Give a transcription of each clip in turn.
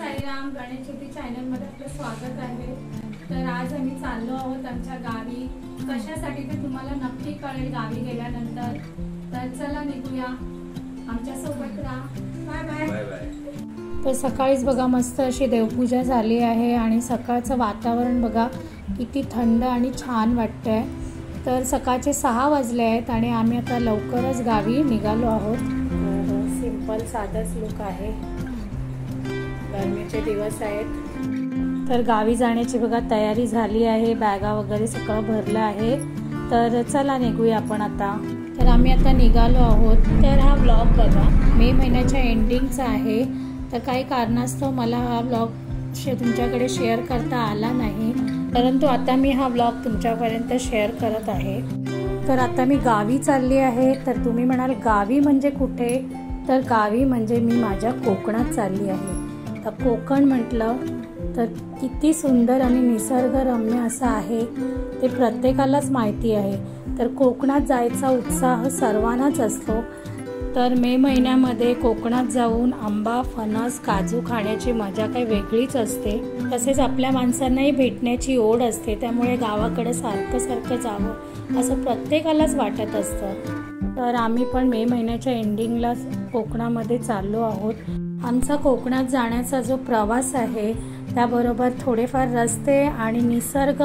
साईराम, गणेश ज्योती चॅनलमध्ये आपलं स्वागत आहे। तर आज आम्ही चाललो आहोत आमच्या गावी। कशासाठी ते तुम्हाला नक्की कळेल गावी गेल्यानंतर। तर चला निघूया, आमच्या सोबत राहा। Bye bye bye bye. तर सकाळीच बघा मस्त अशी देवपूजा झाली आहे आणि सकाळचं वातावरण बघा किती थंड आणि छान वाटतंय। तर सकाळचे 6 वाजले आहेत आणि आम्ही आता लवकरच गावी निघालो आहोत। सिंपल साधाच लुक आहे, गरमीचे दिवस आहेत। तर गावी जाण्याची बघा तयारी झाली आहे, बॅगा वगैरे सगळं भरलं आहे। तर चला निघूया आपण आता। तर आम्ही आता निघालो आहोत। तर हा ब्लॉग बघा मे महिन्याच्या एंडिंगचा आहे। तर काही कारणास्तव मला हा ब्लॉग तुमच्याकडे शेअर करता आला नाही, परंतु आता मी हा ब्लॉग तुमच्यापर्यंत शेअर करत आहे। तर आता मी गावी चालली आहे। तर तुम्ही म्हणाल गावी म्हणजे कुठे? तर गावी म्हणजे मी माझ्या कोकणात चालली आहे। तर कोकण म्हटलं तर किती सुंदर आणि निसर्गरम्य असं आहे ते प्रत्येकालाच माहिती आहे। तर कोकणात जायचा उत्साह सर्वांनाच असतो। तर मे महिन्यामध्ये कोकणात जाऊन आंबा, फणस, काजू खाण्याची मजा काही वेगळीच असते। तसेच आपल्या माणसांनाही भेटण्याची ओढ असते, त्यामुळे गावाकडे सारखं सारखं जावं असं प्रत्येकालाच वाटत असतं। तर आम्ही पण मे महिन्याच्या एंडिंगला कोकणामध्ये चाललो आहोत। आमचा कोकणात जाण्याचा जो प्रवास आहे त्याबरोबर थोडेफार रस्ते आणि निसर्ग,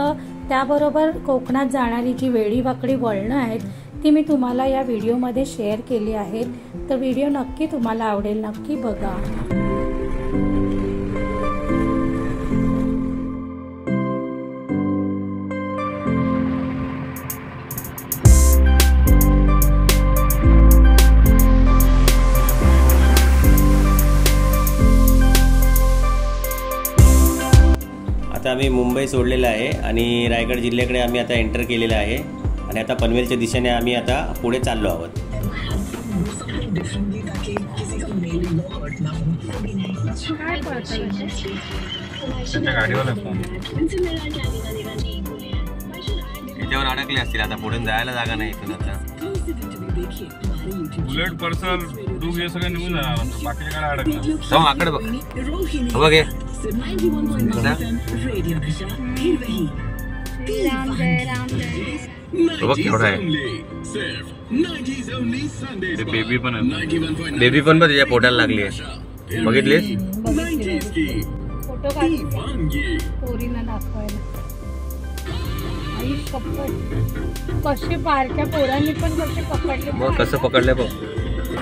त्याबरोबर कोकणात जाणारी जी वेडीवाकडी वळणं आहेत ती मी तुम्हाला या व्हिडिओमध्ये शेअर केली आहेत। तर व्हिडिओ नक्की तुम्हाला आवडेल, नक्की बघा। आता आम्ही मुंबई सोडलेलं आहे आणि रायगड जिल्ह्याकडे आम्ही आता एंटर केलेलं आहे आणि आता पनवेलच्या दिशेने आम्ही आता पुढे चाललो आहोत। याच्यावर अडकले असतील, आता पुढे जायला जागा नाही इथून। आता बुलेट पर्सल डूब हे सगळं निघून जाणार, बाकीच्या गाड्या अडकणार। तो आकडे बघ, बघ हे बघ केवढा आहे। बेबी पण आहे, बेबी पण बघ त्याच्या पोटाला लागली आहे, बघितलीस? फोटो काढ पोरींना दाखवायला। आई शपथ, कसे बारक्या पोरांनी पण कसे पकडले बघ, कसं पकडले बघ,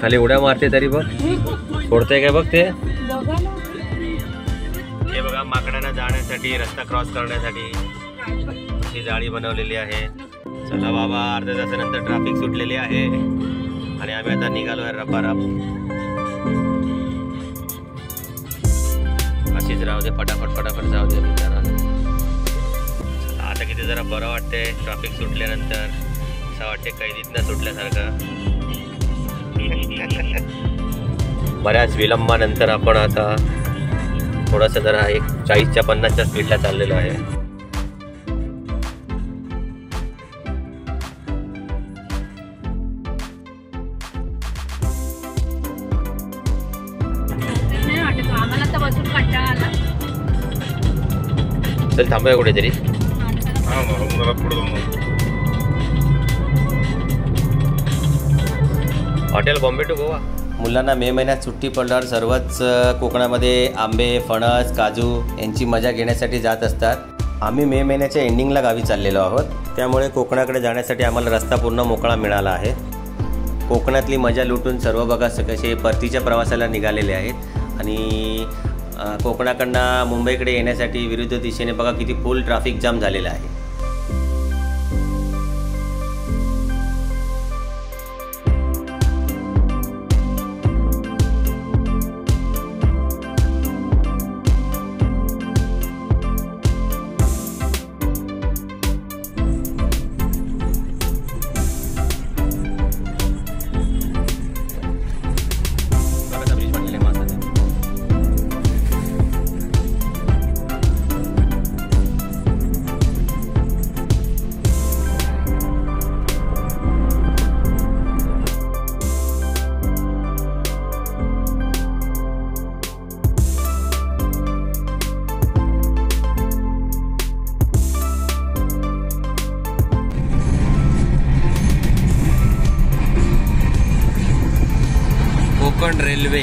खाली उड्या मारते तरी बघ सोडते काय बघ ते। बघा ना, हे बघा माकडांना जाण्यासाठी, रस्ता क्रॉस करण्यासाठी ही जाळी बनवलेली आहे। चला बाबा, अर्ध्या तासानंतर ट्रॅफिक सुटलेली आहे आणि आम्ही आता निघालो आहे रपारप। अशीच राहू दे, फटाफट फटाफट जाऊ दे मित्रांनो। आता किती जरा बरं वाटतंय ट्रॅफिक सुटल्यानंतर, असं वाटते कैदीतनं सुटल्यासारखं। बऱ्याच विलंबानंतर आपण आता थोडंसं जरा 40च्या 50च्या स्पीडला चाललेलो आहे। चल थांबूया कुठेतरी। Hotel Bombay to Goa. मुलांना मे महिन्यात सुट्टी पडल्यावर सर्वच कोकणामध्ये आंबे, फणस, काजू यांची मजा घेण्यासाठी जात असतात। आम्ही मे महिन्याच्या एंडिंगला गावी चाललेलो आहोत, त्यामुळे कोकणाकडे जाण्यासाठी आम्हाला रस्ता पूर्ण मोकळा मिळाला आहे। कोकणातली मजा लुटून सर्व बघा कसे परतीच्या प्रवासाला निघालेले आहेत आणि कोकणाकडनं मुंबईकडे येण्यासाठी विरुद्ध दिशेने बघा किती फुल ट्रॅफिक जाम झालेला आहे। कोकण रेल्वे.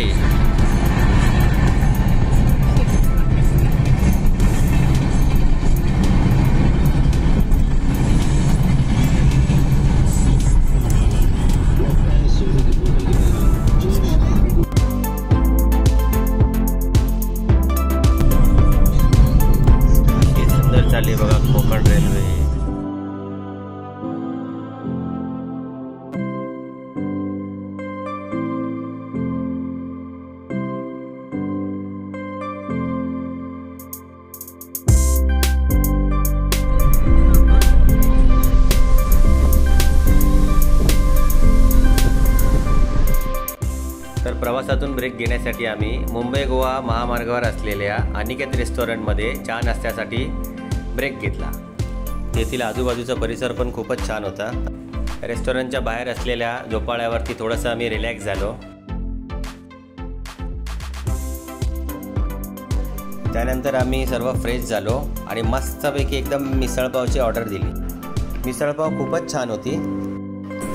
सुंदर चालली बघा कोकण रेल्वे. तर प्रवासातून ब्रेक घेण्यासाठी आम्ही मुंबई गोवा महामार्गावर असलेल्या अनिकेत रेस्टॉरंटमध्ये चहा नाश्त्यासाठी ब्रेक घेतला. तेथील आजूबाजूचा परिसर पण खूपच छान होता. रेस्टॉरंटच्या बाहेर असलेल्या झोपाळ्यावरती थोडंसं आम्ही रिलॅक्स झालो. त्यानंतर आम्ही सर्व फ्रेश झालो आणि मस्तपैकी एकदम मिसळपावची ऑर्डर दिली. मिसळपाव खूपच छान होती.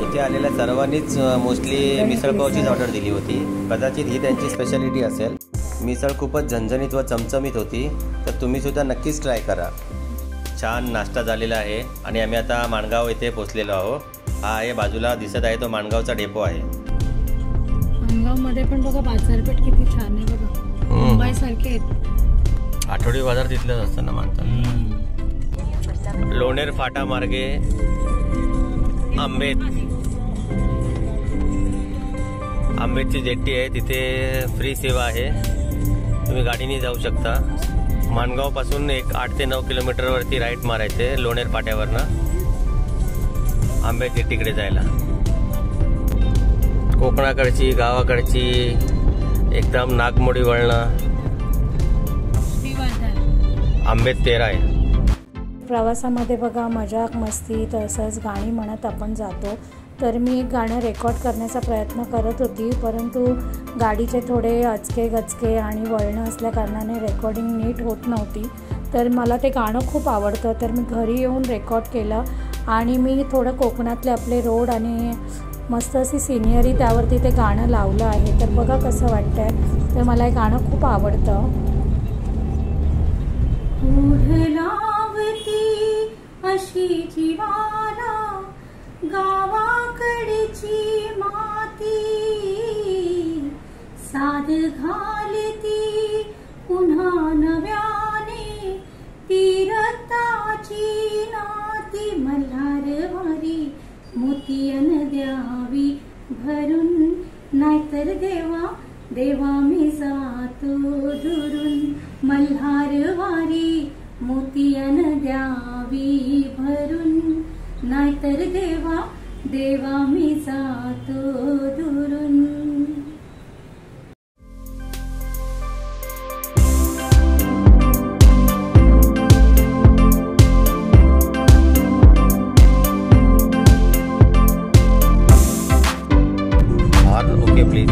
इथे आलेल्या सर्वांनीच मोस्टली मिसळपावचीच ऑर्डर दिली होती. कदाचित ही त्यांची स्पेशालिटी असेल. मिसळ खूपच झणझणीत व चमचमीत होती. तर तुम्ही सुद्धा नक्कीच ट्राय करा. छान नाश्ता झालेला आहे आणि आम्ही आता माणगाव येथे पोहोचलेलो आहोत. हा आहे बाजूला दिसत आहे तो माणगावचा डेपो आहे. माणगावमध्ये पण बघा बाजारपेठ किती छान आहे बघा. मुंबई सारखे आहेत. आठवडी बाजार तिथलंच असतं ना मानतात. लोणेर फाटा मार्गे आंबेची जेट्टी आहे. तिथे फ्री सेवा आहे. तुम्ही गाडीने जाऊ शकता. माणगाव पासून एक 8 ते 9 किलोमीटरवरती राईट मारायचे लोणेर फाट्यावरनं आंबे जेट्टीकडे जायला. कोकणाकडची गावाकडची एकदम नागमोडी वळणं. आंबेत 13 आहे. प्रवासामध्ये बघा मजाक मस्ती तसंच गाणी म्हणत आपण जातो. तर मी एक गाणं रेकॉर्ड करण्याचा प्रयत्न करत होती, परंतु गाडीचे थोडे अचके गचके आणि वळणं असल्या कारणाने रेकॉर्डिंग नीट होत नव्हती. तर मला ते गाणं खूप आवडतं. तर मी घरी येऊन रेकॉर्ड केलं आणि मी थोडं कोकणातले आपले रोड आणि मस्त अशी सिनियरी त्यावरती ते गाणं लावलं आहे. तर बघा कसं वाटतं आहे. तर मला हे गाणं खूप आवडतं. अशी जीवाला गावाकडची माती साध घालती पुन्हा नव्याने तीरताची नाती. मल्हारवारी मोतियन द्यावी भरून नाहीतर देवा देवा मी जातो दुरून. मल्हारवारी मोतियन द्यावी भरून नाहीतर देवा देवा मी जातो दुरून. Okay please.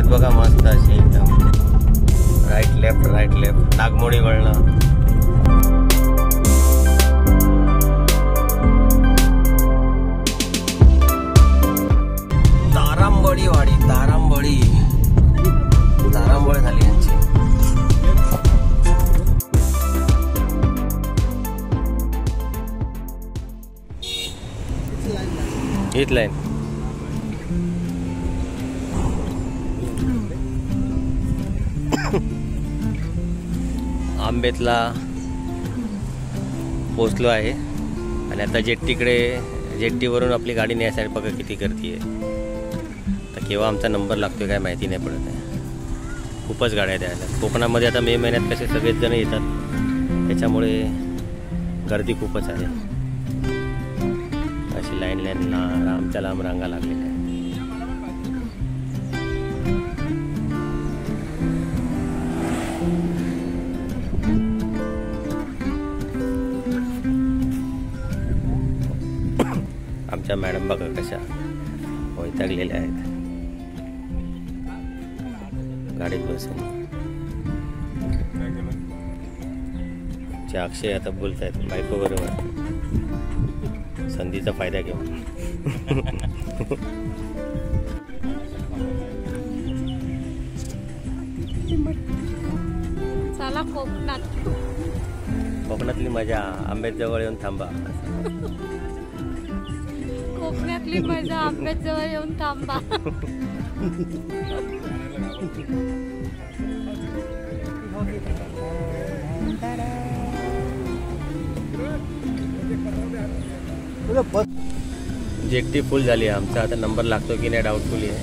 बघा मस्त अशी एकदम राईट लेफ्ट नागमोडी वळणं. तारांबळी वाडी तारांबळी झाली यांची. हीच लाईन. आंबेतला पोचलो आहे आणि आता जेट्टीवरून आपली गाडी न्यायसाठी बघा किती गर्दी आहे. तर केव्हा आमचा नंबर लागतोय काय माहिती नाही पडत आहे. खूपच गाड्या द्यायला. कोकणामध्ये आता मे महिन्यात कसे सगळेच जण येतात त्याच्यामुळे गर्दी खूपच आहे. अशी लाईन लांबच्या लांब रांगा लागलेल्या आहेत. आमच्या मॅडम बघा कशा वैतागलेल्या आहेत गाडीत बसून. आमचे अक्षय आता बोलतायत बायको बरोबर, संधीचा फायदा घेऊ. चला कोकणात. कोकणातली मजा आंब्यात जवळ येऊन थांबा. कोकणातली मजा आंब्यात जवळ येऊन थांबा. जेट्टी फुल झाली आहे. आमचा आता नंबर लागतो की नाही डाऊटफुल आहे.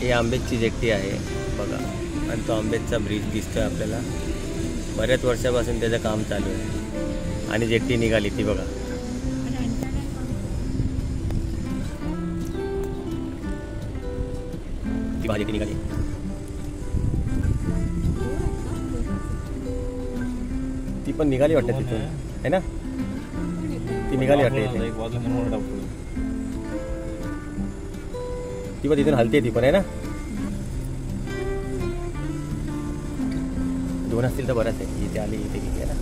ही आंबेजची जेट्टी आहे बघा, आणि तो आंबेजचा ब्रिज दिसतोय आपल्याला. बऱ्याच वर्षापासून त्याचं काम चालू आहे आणि जेट्टी निघाली ती बघा. ती जेट्टी निघाली. ती पण निघाली वाटतं तिथून आहे ना, ती निघाली वाटते. ती पण तिथून हलते, ती पण आहे ना. दोन असतील तर बरंच आहे. इथे आली इथे गेली आहे ना.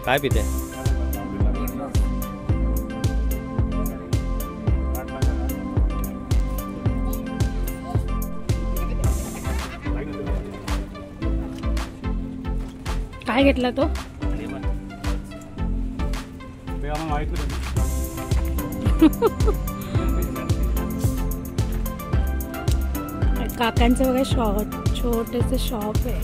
काय पिते? काय घेतला तो? काकांचं बघा छोटेसे शॉप आहे.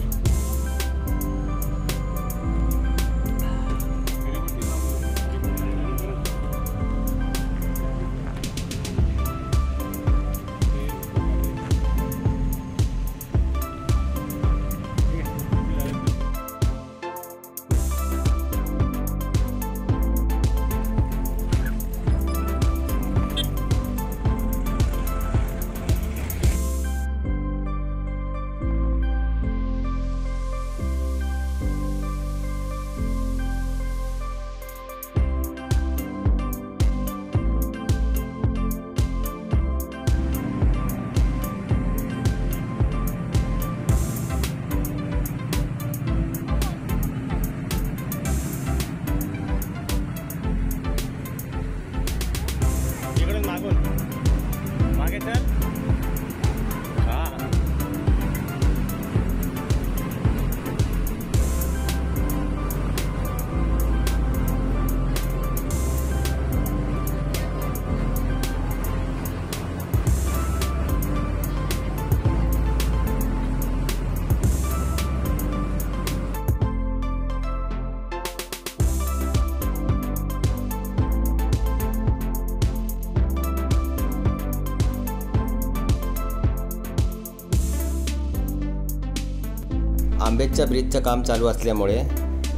मागे चल. आंबेजच्या ब्रिजचं काम चालू असल्यामुळे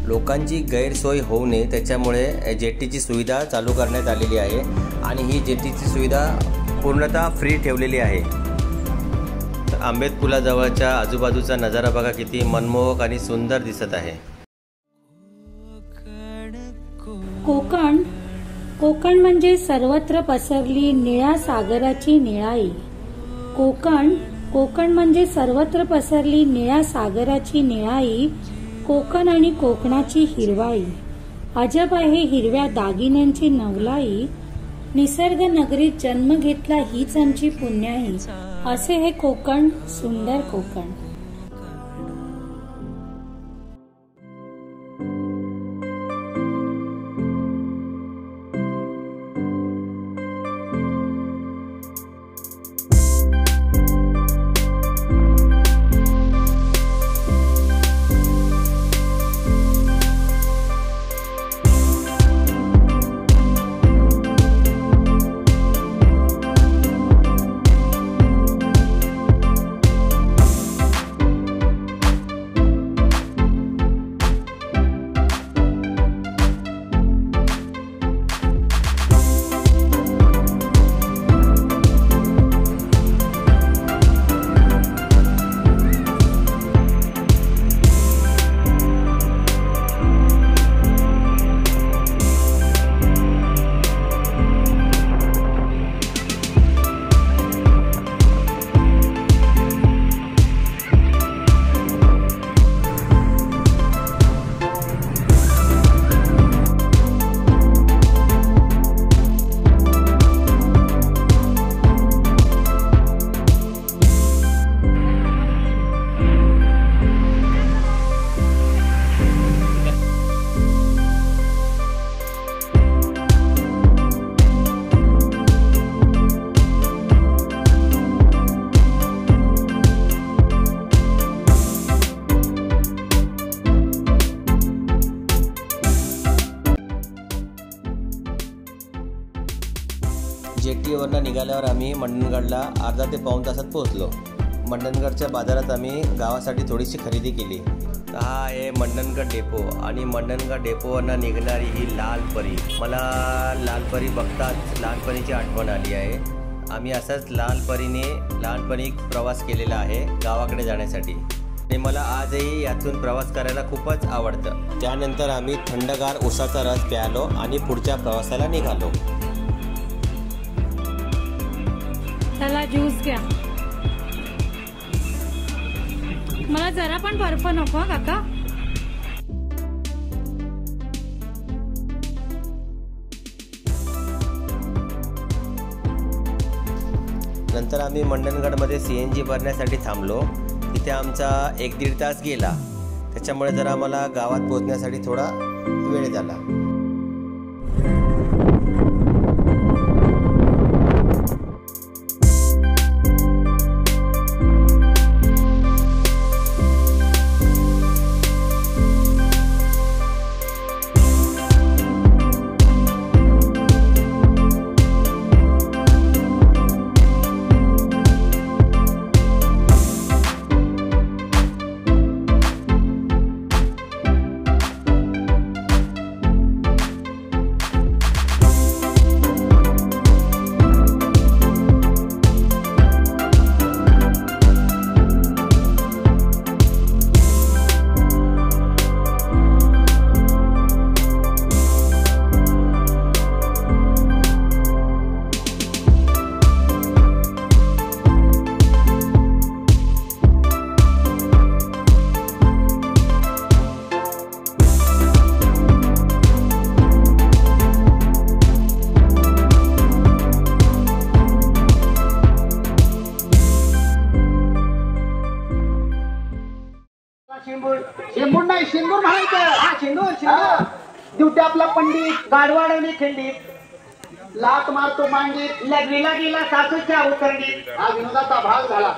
लोकांची गैरसोय होऊ नये त्याच्यामुळे जेट्टीची सुविधा चालू करण्यात आलेली आहे आणि ही जेट्टीची सुविधा पूर्णतः फ्री ठेवलेली आहे. तर आंबेज पुलाजवळच्या आजूबाजूचा नजारा बघा किती मनमोहक आणि सुंदर दिसत आहे. कोकण म्हणजे सर्वत्र पसरली निळ्या सागराची निळाई. कोकण म्हणजे सर्वत्र पसरली निळ्या सागराची निळाई. कोकण आणि कोकणाची हिरवाई. अजब आहे हिरव्या दागिन्यांची नवलाई. निसर्ग नगरीत जन्म घेतला हीच आमची पुण्याई. असे हे कोकण, सुंदर कोकण. जेटीवरनं निघाल्यावर आम्ही मंडणगडला अर्धा ते पाऊण तासात पोहोचलो. मंडणगडच्या बाजारात आम्ही गावासाठी थोडीशी खरेदी केली. तर हा आहे मंडणगड डेपो आणि मंडणगड डेपोवरनं निघणारी ही लाल परी. मला लाल परी बघताच लहानपणीची आठवण आली आहे. आम्ही असाच लाल परीने लहानपणी प्रवास केलेला आहे गावाकडे जाण्यासाठी आणि मला आजही यातून प्रवास करायला खूपच आवडतं. त्यानंतर आम्ही थंडगार उसाचा रस प्यालो आणि पुढच्या प्रवासाला निघालो. चला ज्यूस घ्या. मला जरा पण बर्फ नको काका. नंतर आम्ही मंडणगडमध्ये CNG भरण्यासाठी थांबलो. तिथे आमचा 1-1.5 तास गेला. त्याच्यामुळे जरा आम्हाला गावात पोहोचण्यासाठी थोडा वेळ झाला. शेंबूर नाही शेंदूर म्हणायचं. हा शेंदूर शेंदूर. दिवटे आपला पंडित गाडवाडवणे खंडित लात मारतो मांडीत लग्नीला गेला सासूच्या उतरणीत. हा विनोदाचा भाग झाला.